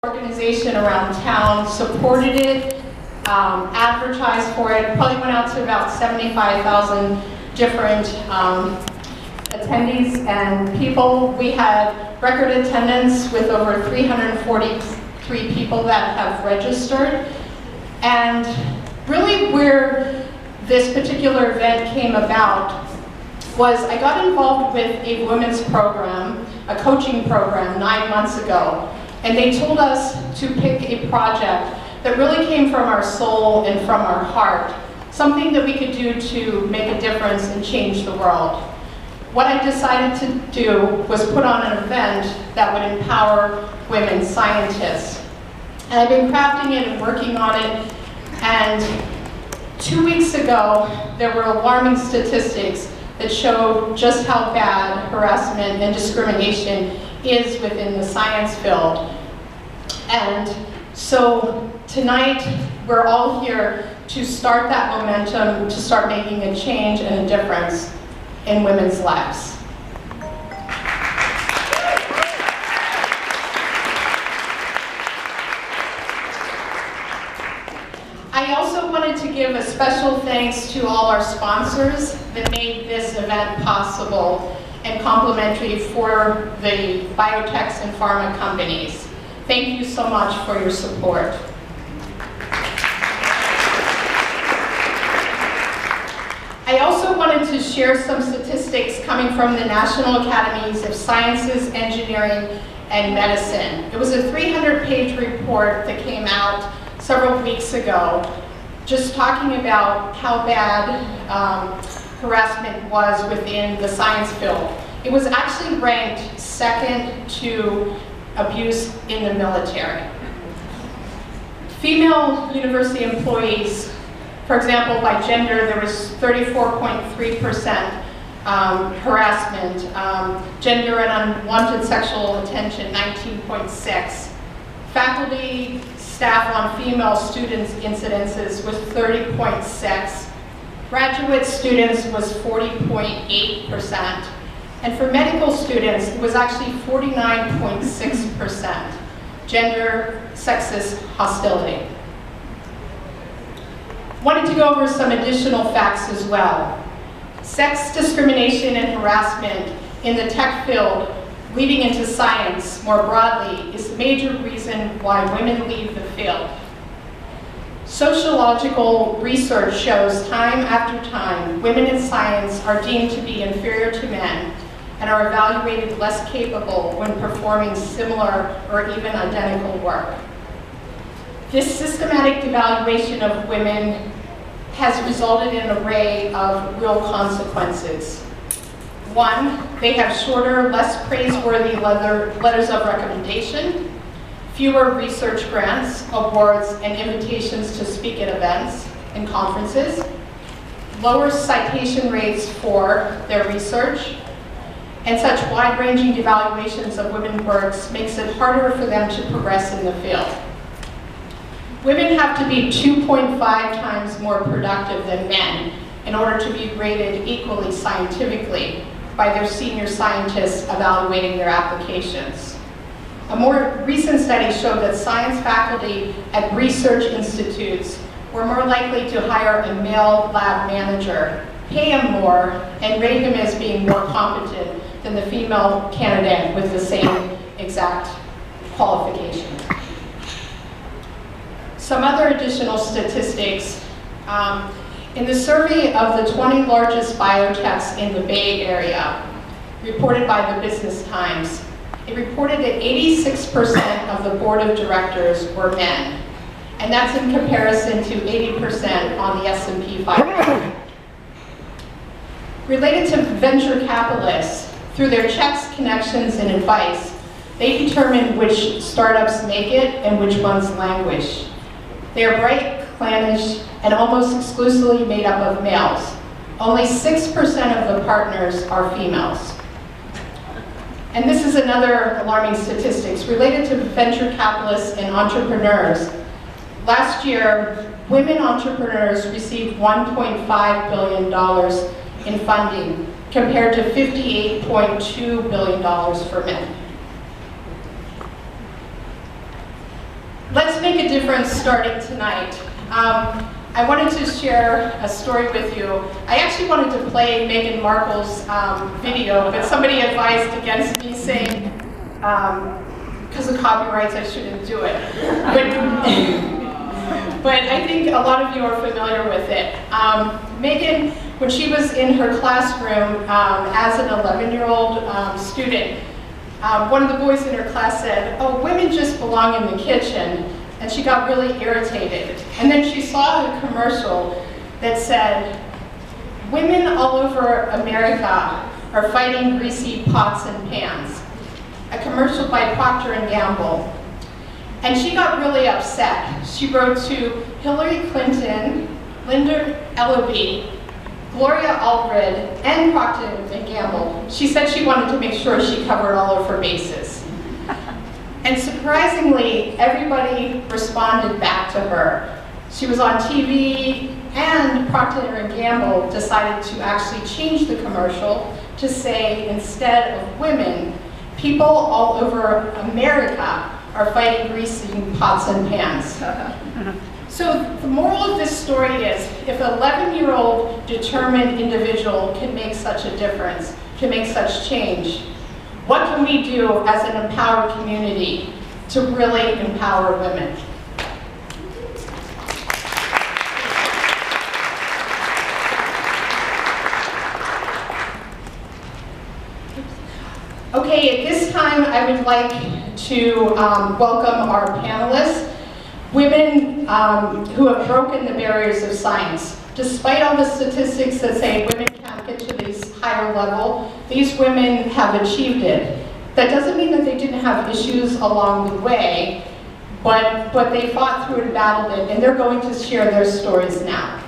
organization around town supported it, advertised for it, probably went out to about 75,000 different attendees and people. We had record attendance with over 343 people that have registered. And really where this particular event came about was I got involved with a women's program, a coaching program 9 months ago. And they told us to pick a project that really came from our soul and from our heart, something that we could do to make a difference and change the world. What I decided to do was put on an event that would empower women scientists. And I've been crafting it and working on it, and 2 weeks ago, there were alarming statistics that showed just how bad harassment and discrimination is within the science field. And so tonight, we're all here to start that momentum, to start making a change and a difference in women's lives. I also wanted to give a special thanks to all our sponsors that made this event possible and complimentary for the biotechs and pharma companies. Thank you so much for your support. I also wanted to share some statistics coming from the National Academies of Sciences, Engineering, and Medicine. It was a 300-page report that came out several weeks ago, just talking about how bad harassment was within the science field. It was actually ranked second to abuse in the military. Female university employees, for example, by gender, there was 34.3% harassment. Gender and unwanted sexual attention, 19.6%. Faculty, staff on female students incidences was 30.6%. Graduate students was 40.8%. And for medical students, it was actually 49.6%. Gender, sexist hostility. Wanted to go over some additional facts as well. Sex discrimination and harassment in the tech field leading into science more broadly is a major reason why women leave the field. Sociological research shows time after time women in science are deemed to be inferior to men and are evaluated less capable when performing similar or even identical work. This systematic devaluation of women has resulted in an array of real consequences. One, they have shorter, less praiseworthy letters of recommendation, fewer research grants, awards, and invitations to speak at events and conferences, lower citation rates for their research, and such wide-ranging devaluations of women's works makes it harder for them to progress in the field. Women have to be 2.5 times more productive than men in order to be rated equally scientifically by their senior scientists evaluating their applications. A more recent study showed that science faculty at research institutes were more likely to hire a male lab manager, pay him more, and rate him as being more competent than the female candidate with the same exact qualification. Some other additional statistics. In the survey of the 20 largest biotechs in the Bay Area, reported by the Business Times, it reported that 86% of the board of directors were men. And that's in comparison to 80% on the S&P 500. Related to venture capitalists, through their checks, connections, and advice, they determine which startups make it and which ones languish. They are bright, clannish, and almost exclusively made up of males. Only 6% of the partners are females. And this is another alarming statistics related to venture capitalists and entrepreneurs. Last year, women entrepreneurs received $1.5 billion in funding, compared to $58.2 billion for men. make a difference starting tonight. I wanted to share a story with you. I actually wanted to play Meghan Markle's video, but somebody advised against me saying, because of copyrights, I shouldn't do it. But I think a lot of you are familiar with it. Meghan, when she was in her classroom as an 11-year-old student, one of the boys in her class said, "Oh, women just belong in the kitchen." And she got really irritated. And then she saw a commercial that said, "Women all over America are fighting greasy pots and pans." A commercial by Procter & Gamble. And she got really upset. She wrote to Hillary Clinton, Linda Ellaby, Gloria Allred, and Procter & Gamble. She said she wanted to make sure she covered all of her bases. And surprisingly, everybody responded back to her. She was on TV, and Procter & Gamble decided to actually change the commercial to say, instead of women, people all over America are fighting greasy pots and pans. So the moral of this story is, if an 11-year-old determined individual can make such a difference, can make such change, what can we do as an empowered community to really empower women? Okay, at this time I would like to welcome our panelists, women who have broken the barriers of science. Despite all the statistics that say women can't get to this higher level, these women have achieved it. That doesn't mean that they didn't have issues along the way, but they fought through and battled it, and they're going to share their stories now.